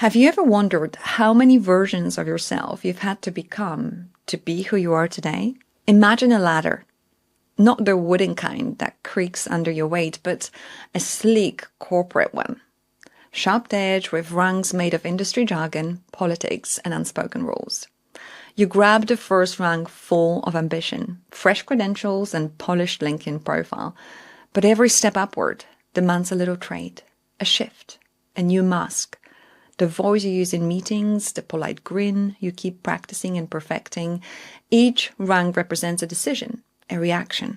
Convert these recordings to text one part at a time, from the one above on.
Have you ever wondered how many versions of yourself you've had to become to be who you are today? Imagine a ladder, not the wooden kind that creaks under your weight, but a sleek corporate one. Sharp edge with rungs made of industry jargon, politics, and unspoken rules. You grab the first rung full of ambition, fresh credentials, and polished LinkedIn profile. But every step upward demands a little trade, a shift, a new mask. The voice you use in meetings, the polite grin you keep practicing and perfecting. Each rung represents a decision, a reaction.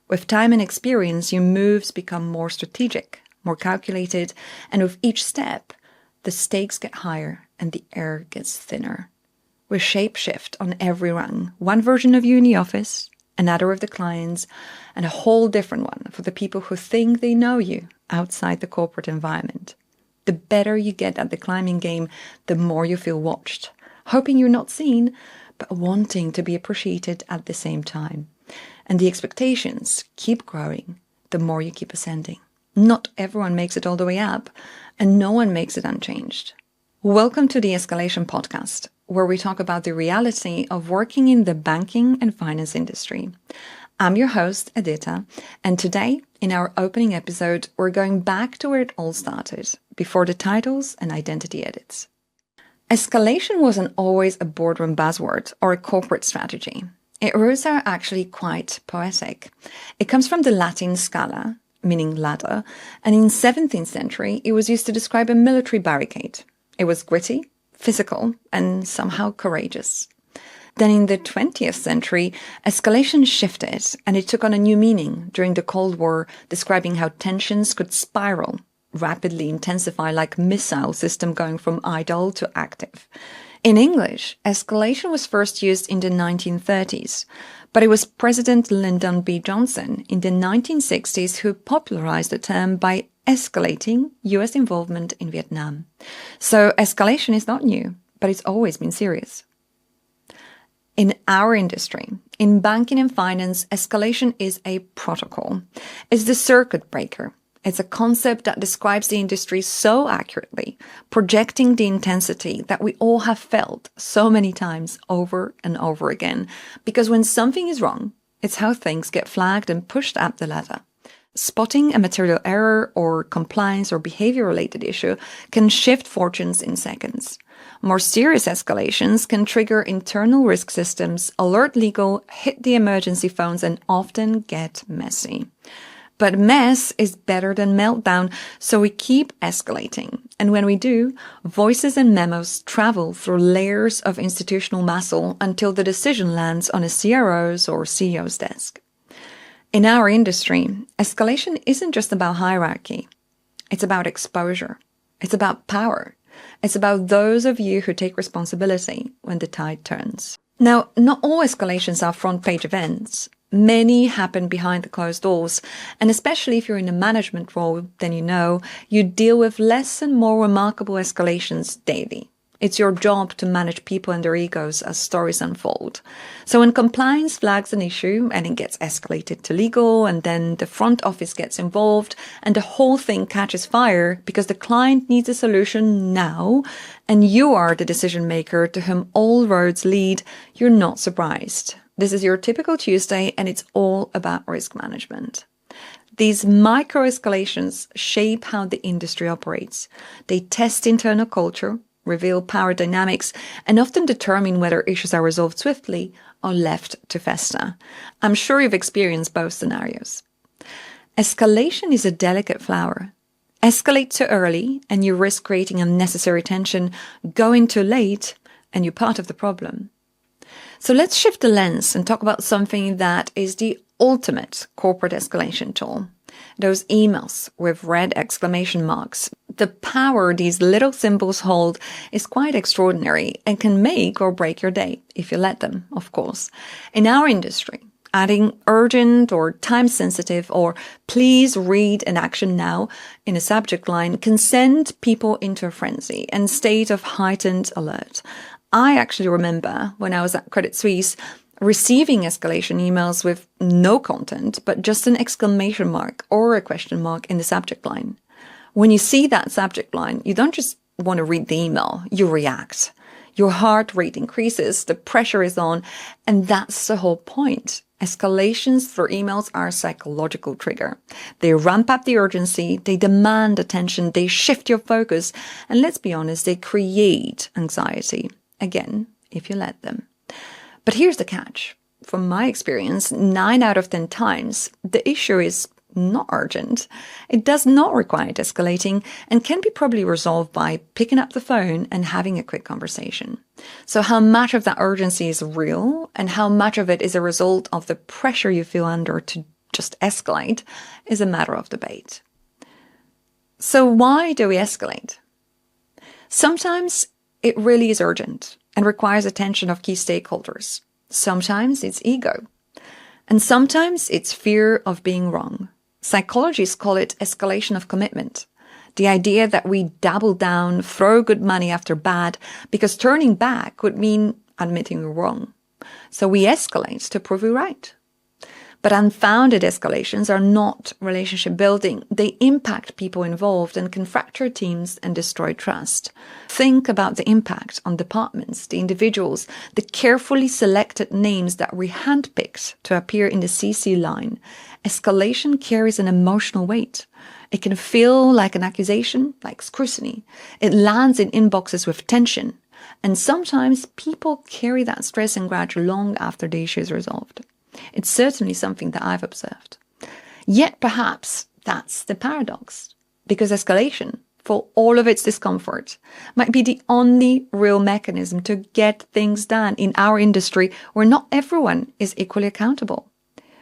With time and experience, your moves become more strategic, more calculated, and with each step, the stakes get higher and the air gets thinner. We shape-shift on every rung, one version of you in the office, another with the clients, and a whole different one for the people who think they know you outside the corporate environment. The better you get at the climbing game, the more you feel watched, hoping you're not seen, but wanting to be appreciated at the same time. And the expectations keep growing the more you keep ascending. Not everyone makes it all the way up, and no one makes it unchanged. Welcome to the Escalation Podcast, where we talk about the reality of working in the banking and finance industry. I'm your host, Edita, and today, in our opening episode, we're going back to where it all started, before the titles and identity edits. Escalation wasn't always a boardroom buzzword or a corporate strategy. Its roots are actually quite poetic. It comes from the Latin scala, meaning ladder, and in 17th century, it was used to describe a military barricade. It was gritty, physical, and somehow courageous. Then in the 20th century, escalation shifted and it took on a new meaning during the Cold War, describing how tensions could spiral, rapidly intensify like missile system going from idle to active. In English, escalation was first used in the 1930s, but it was President Lyndon B. Johnson in the 1960s who popularized the term by escalating US involvement in Vietnam. So escalation is not new, but it's always been serious. In our industry, in banking and finance, escalation is a protocol. It's the circuit breaker. It's a concept that describes the industry so accurately, projecting the intensity that we all have felt so many times over and over again. Because when something is wrong, it's how things get flagged and pushed up the ladder. Spotting a material error or compliance or behavior-related issue can shift fortunes in seconds. More serious escalations can trigger internal risk systems, alert legal, hit the emergency phones, and often get messy. But mess is better than meltdown, so we keep escalating. And when we do, voices and memos travel through layers of institutional muscle until the decision lands on a CRO's or CEO's desk. In our industry, escalation isn't just about hierarchy. It's about exposure. It's about power. It's about those of you who take responsibility when the tide turns. Now, not all escalations are front-page events. Many happen behind the closed doors, and especially if you're in a management role, then you deal with less and more remarkable escalations daily. It's your job to manage people and their egos as stories unfold. So when compliance flags an issue and it gets escalated to legal, and then the front office gets involved and the whole thing catches fire because the client needs a solution now and you are the decision maker to whom all roads lead, you're not surprised. This is your typical Tuesday and it's all about risk management. These micro-escalations shape how the industry operates. They test internal culture, reveal power dynamics, and often determine whether issues are resolved swiftly or left to fester. I'm sure you've experienced both scenarios. Escalation is a delicate flower. Escalate too early and you risk creating unnecessary tension. Go in too late and you're part of the problem. So let's shift the lens and talk about something that is the ultimate corporate escalation tool. Those emails with red exclamation marks. The power these little symbols hold is quite extraordinary and can make or break your day, if you let them, of course. In our industry, adding urgent or time-sensitive or please read an action now in a subject line can send people into a frenzy and state of heightened alert. I actually remember when I was at Credit Suisse, receiving escalation emails with no content, but just an exclamation mark or a question mark in the subject line. When you see that subject line, you don't just want to read the email, you react. Your heart rate increases, the pressure is on, and that's the whole point. Escalations through emails are a psychological trigger. They ramp up the urgency, they demand attention, they shift your focus, and let's be honest, they create anxiety. Again, if you let them. But here's the catch. From my experience, 9 out of 10 times, the issue is not urgent. It does not require escalating and can be probably resolved by picking up the phone and having a quick conversation. So how much of that urgency is real and how much of it is a result of the pressure you feel under to just escalate is a matter of debate. So why do we escalate? Sometimes it really is urgent and requires attention of key stakeholders. Sometimes it's ego. And sometimes it's fear of being wrong. Psychologists call it escalation of commitment. The idea that we double down, throw good money after bad, because turning back would mean admitting we're wrong. So we escalate to prove we're right. But unfounded escalations are not relationship building. They impact people involved and can fracture teams and destroy trust. Think about the impact on departments, the individuals, the carefully selected names that we handpicked to appear in the CC line. Escalation carries an emotional weight. It can feel like an accusation, like scrutiny. It lands in inboxes with tension. And sometimes people carry that stress and grudge long after the issue is resolved. It's certainly something that I've observed. Yet perhaps that's the paradox, because escalation, for all of its discomfort, might be the only real mechanism to get things done in our industry where not everyone is equally accountable,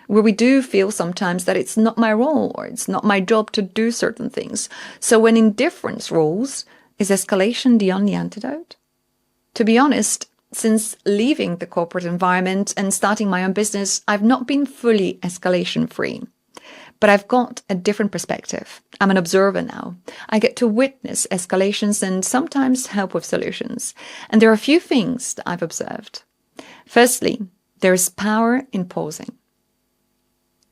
where we do feel sometimes that it's not my role or it's not my job to do certain things. So when indifference rules, is escalation the only antidote? To be honest, since leaving the corporate environment and starting my own business, I've not been fully escalation-free. But I've got a different perspective. I'm an observer now. I get to witness escalations and sometimes help with solutions. And there are a few things that I've observed. Firstly, there is power in pausing.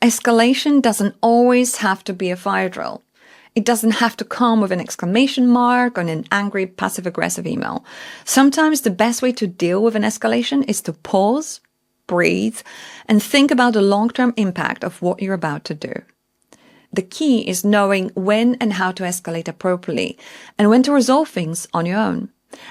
Escalation doesn't always have to be a fire drill. It doesn't have to come with an exclamation mark on an angry, passive-aggressive email. Sometimes the best way to deal with an escalation is to pause, breathe, and think about the long-term impact of what you're about to do. The key is knowing when and how to escalate appropriately and when to resolve things on your own.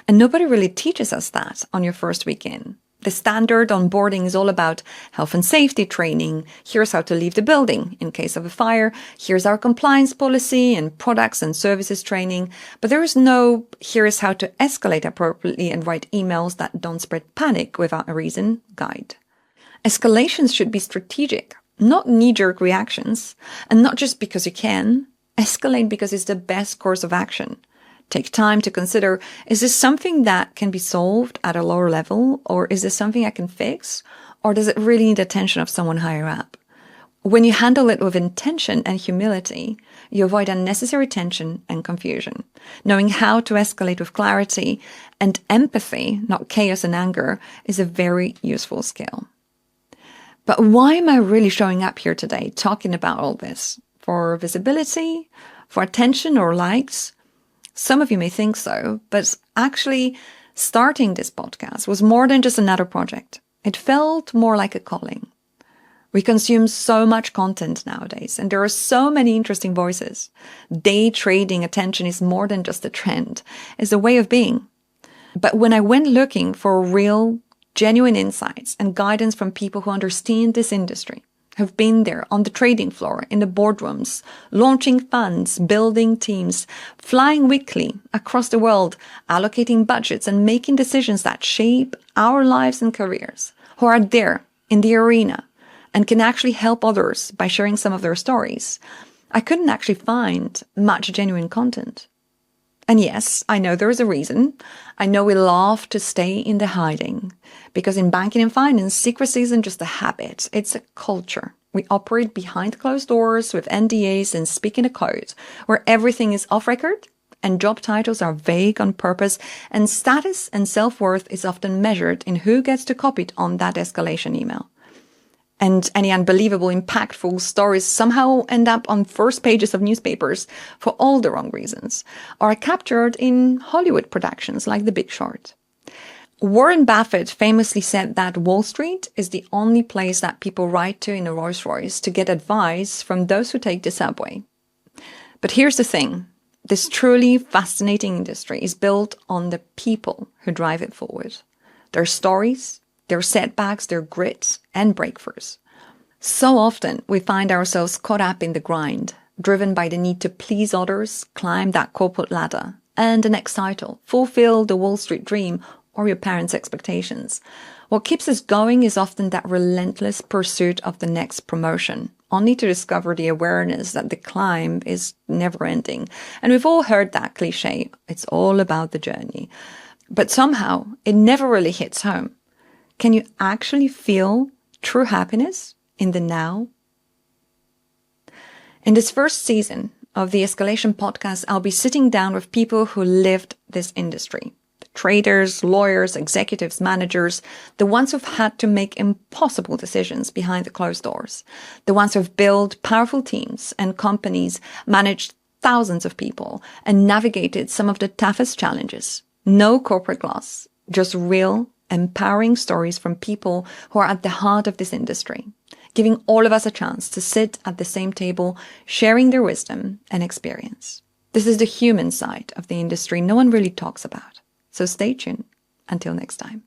And nobody really teaches us that on your first week in. The standard onboarding is all about health and safety training. Here's how to leave the building in case of a fire. Here's our compliance policy and products and services training. But there is no, here's how to escalate appropriately and write emails that don't spread panic without a reason guide. Escalations should be strategic, not knee-jerk reactions. And not just because you can. Escalate because it's the best course of action. Take time to consider, is this something that can be solved at a lower level? Or is this something I can fix? Or does it really need the attention of someone higher up? When you handle it with intention and humility, you avoid unnecessary tension and confusion. Knowing how to escalate with clarity and empathy, not chaos and anger, is a very useful skill. But why am I really showing up here today talking about all this? For visibility? For attention or likes? Some of you may think so, but actually starting this podcast was more than just another project. It felt more like a calling. We consume so much content nowadays, and there are so many interesting voices. Day trading attention is more than just a trend. It's a way of being. But when I went looking for real, genuine insights and guidance from people who understand this industry, who've been there on the trading floor, in the boardrooms, launching funds, building teams, flying weekly across the world, allocating budgets and making decisions that shape our lives and careers, who are there in the arena and can actually help others by sharing some of their stories, I couldn't actually find much genuine content. And yes, I know there is a reason. I know we love to stay in the hiding because in banking and finance, secrecy isn't just a habit. It's a culture. We operate behind closed doors with NDAs and speak in a code where everything is off record and job titles are vague on purpose and status and self-worth is often measured in who gets to copy it on that escalation email. And any unbelievable, impactful stories somehow end up on first pages of newspapers for all the wrong reasons, or are captured in Hollywood productions like The Big Short. Warren Buffett famously said that Wall Street is the only place that people ride to in a Rolls Royce to get advice from those who take the subway. But here's the thing. This truly fascinating industry is built on the people who drive it forward. Their stories, their setbacks, their grit and breakthroughs. So often we find ourselves caught up in the grind, driven by the need to please others, climb that corporate ladder, and the next title, fulfill the Wall Street dream or your parents' expectations. What keeps us going is often that relentless pursuit of the next promotion, only to discover the awareness that the climb is never ending. And we've all heard that cliche, it's all about the journey. But somehow it never really hits home. Can you actually feel true happiness in the now? In this first season of the Escalation Podcast, I'll be sitting down with people who lived this industry. Traders, lawyers, executives, managers, the ones who've had to make impossible decisions behind the closed doors, the ones who've built powerful teams and companies, managed thousands of people, and navigated some of the toughest challenges. No corporate gloss, just real, empowering stories from people who are at the heart of this industry, giving all of us a chance to sit at the same table, sharing their wisdom and experience. This is the human side of the industry no one really talks about. So stay tuned. Until next time.